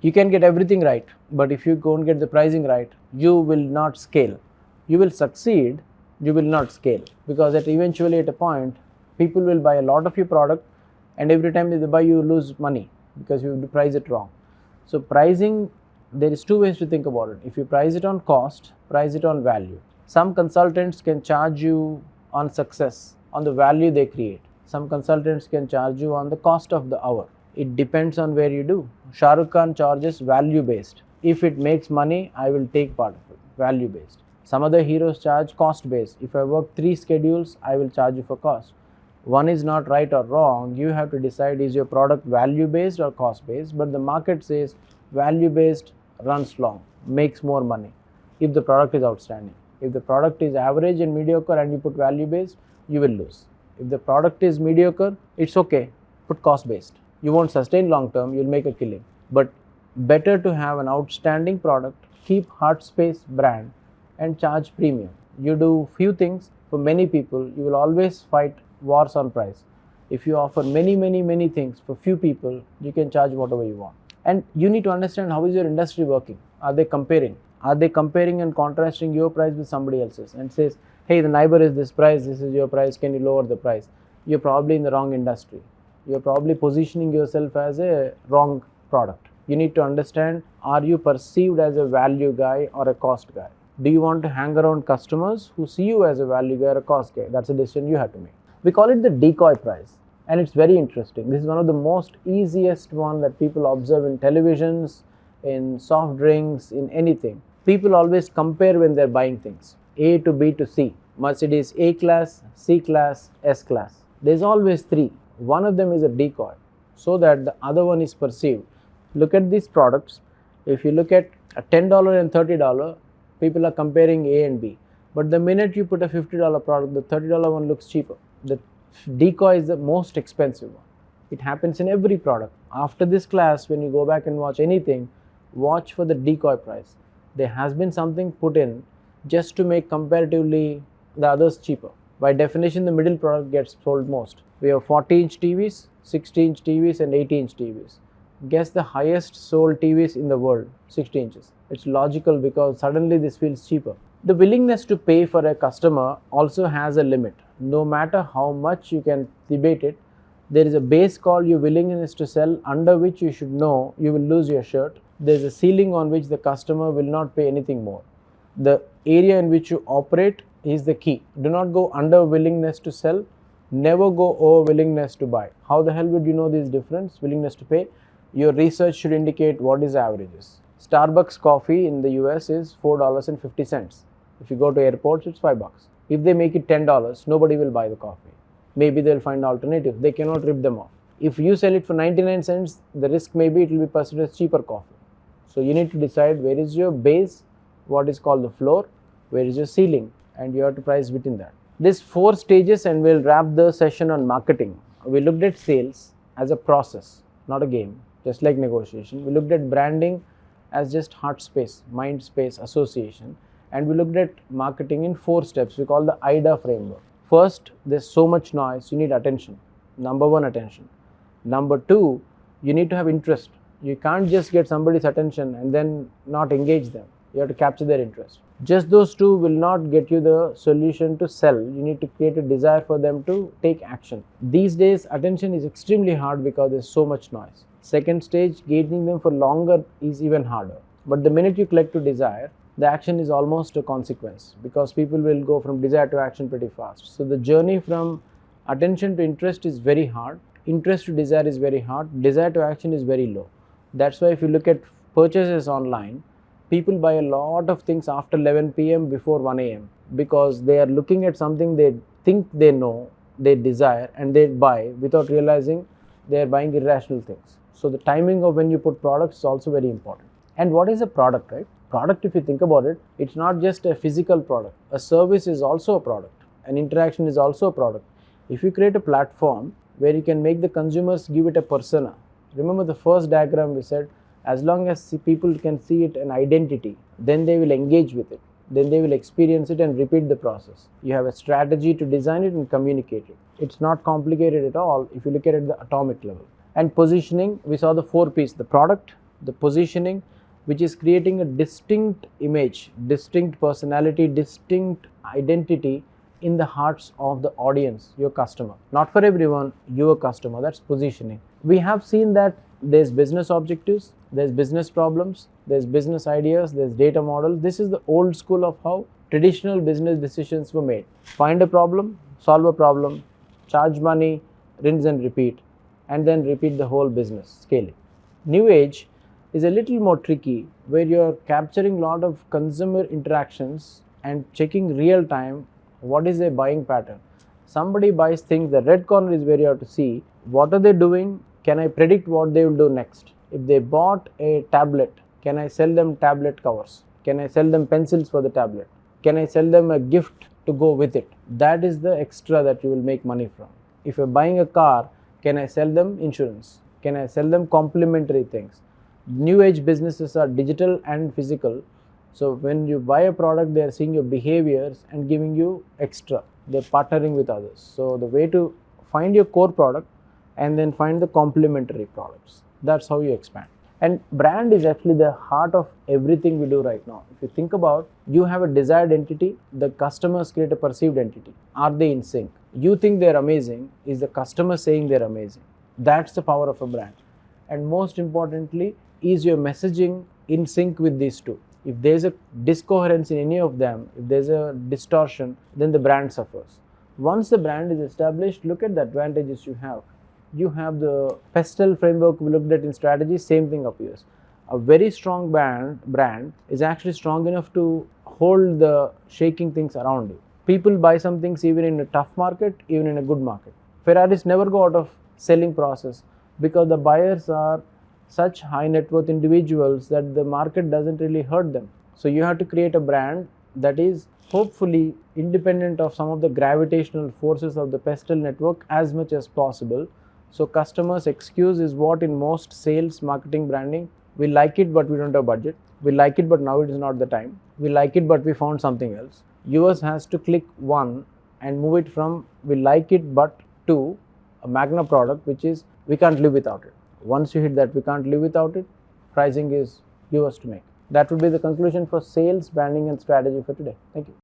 You can get everything right, but if you don't get the pricing right, you will not scale. You will succeed, you will not scale, because eventually at a point, people will buy a lot of your product, and every time they buy, you lose money because you price it wrong. So pricing, there is two ways to think about it. If you price it on cost, price it on value. Some consultants can charge you on success, on the value they create. Some consultants can charge you on the cost of the hour. It depends on where you do. Shah Rukh Khan charges value based. If it makes money, I will take part of it. Value based. Some other heroes charge cost based. If I work 3 schedules, I will charge you for cost. One is not right or wrong. You have to decide, is your product value based or cost based. But the market says value based runs long, makes more money if the product is outstanding. If the product is average and mediocre and you put value based, you will lose. If the product is mediocre, it's okay, put cost based. You won't sustain long term, you'll make a killing. But better to have an outstanding product, keep heart space brand, and charge premium. You do few things for many people, you will always fight wars on price. If you offer many things for few people, you can charge whatever you want. And you need to understand, how is your industry working? Are they comparing? Are they comparing and contrasting your price with somebody else's and says, hey, the neighbor is this price, this is your price, can you lower the price? You're probably in the wrong industry. You're probably positioning yourself as a wrong product. You need to understand, are you perceived as a value guy or a cost guy? Do you want to hang around customers who see you as a value guy or a cost guy? That's a decision you have to make. We call it the decoy price, and it's very interesting. This is one of the most easiest one that people observe in televisions, in soft drinks, in anything. People always compare when they're buying things. A to B to C. Mercedes A class, C class, S class. There's always 3. One of them is a decoy, so that the other one is perceived. Look at these products. If you look at a $10 and $30, people are comparing A and B. But the minute you put a $50 product, the $30 one looks cheaper. The decoy is the most expensive one. It happens in every product. After this class, when you go back and watch anything, watch for the decoy price. There has been something put in just to make comparatively the others cheaper. By definition, the middle product gets sold most. We have 40-inch TVs, 60-inch TVs and 80-inch TVs. Guess the highest sold TVs in the world, 60 inches. It's logical because suddenly this feels cheaper. The willingness to pay for a customer also has a limit. No matter how much you can debate it, there is a base called your willingness to sell, under which you should know you will lose your shirt. There is a ceiling on which the customer will not pay anything more. The area in which you operate is the key. Do not go under willingness to sell. Never go over willingness to buy. How the hell would you know this difference? Willingness to pay. Your research should indicate what is averages. Starbucks coffee in the US is $4.50. If you go to airports, it's $5. If they make it $10, nobody will buy the coffee. Maybe they'll find alternatives. They cannot rip them off. If you sell it for 99 cents, the risk may be it will be perceived as cheaper coffee. So you need to decide where is your base, what is called the floor, where is your ceiling, and you have to price within that. These 4 stages, and we'll wrap the session on marketing. We looked at sales as a process, not a game, just like negotiation. We looked at branding as just heart space, mind space association. And we looked at marketing in 4 steps. We call the IDA framework. First, there's so much noise, you need attention. Number 1, attention. Number 2, you need to have interest. You can't just get somebody's attention and then not engage them. You have to capture their interest. Just those 2 will not get you the solution to sell. You need to create a desire for them to take action. These days, attention is extremely hard because there's so much noise. Second stage, gauging them for longer is even harder. But the minute you collect to desire, the action is almost a consequence, because people will go from desire to action pretty fast. So the journey from attention to interest is very hard. Interest to desire is very hard. Desire to action is very low. That's why if you look at purchases online, people buy a lot of things after 11 p.m. before 1 a.m. because they are looking at something they think they know, they desire, and they buy without realizing they are buying irrational things. So the timing of when you put products is also very important. And what is a product, right? Product, if you think about it, it's not just a physical product. A service is also a product. An interaction is also a product. If you create a platform where you can make the consumers give it a persona. Remember the first diagram we said, as long as people can see it an identity, then they will engage with it. Then they will experience it and repeat the process. You have a strategy to design it and communicate it. It's not complicated at all if you look at it at the atomic level. And positioning, we saw the 4 P's: the product, the positioning, which is creating a distinct image, distinct personality, distinct identity in the hearts of the audience, your customer. Not for everyone, your customer. That's positioning. We have seen that there's business objectives, there's business problems, there's business ideas, there's data models. This is the old school of how traditional business decisions were made. Find a problem, solve a problem, charge money, rinse and repeat, and then repeat the whole business, scaling. New age is a little more tricky, where you're capturing a lot of consumer interactions and checking real time what is their buying pattern. Somebody buys things, the red corner is where you have to see what are they doing, can I predict what they will do next. If they bought a tablet, can I sell them tablet covers? Can I sell them pencils for the tablet? Can I sell them a gift to go with it? That is the extra that you will make money from. If you're buying a car, can I sell them insurance? Can I sell them complementary things? New age businesses are digital and physical. So when you buy a product, they are seeing your behaviors and giving you extra. They're partnering with others. So the way to find your core product and then find the complementary products. That's how you expand. And brand is actually the heart of everything we do right now. If you think about, you have a desired entity, the customers create a perceived entity. Are they in sync? You think they're amazing, is the customer saying they're amazing? That's the power of a brand. And most importantly, is your messaging in sync with these two? If there's a discoherence in any of them, if there's a distortion, then the brand suffers. Once the brand is established, look at the advantages you have. You have the pestle framework we looked at in strategy, same thing appears. A very strong brand is actually strong enough to hold the shaking things around you. People buy some things even in a tough market, even in a good market. Ferraris never go out of selling process because the buyers are such high net worth individuals that the market doesn't really hurt them. So you have to create a brand that is hopefully independent of some of the gravitational forces of the pestle network as much as possible. So customers' excuse is what in most sales, marketing, branding, we like it but we don't have budget. We like it but now it is not the time. We like it but we found something else. Yours has to click one and move it from we like it but to a Magna product, which is we can't live without it. Once you hit that we can't live without it, pricing is yours to make. That would be the conclusion for sales, branding and strategy for today. Thank you.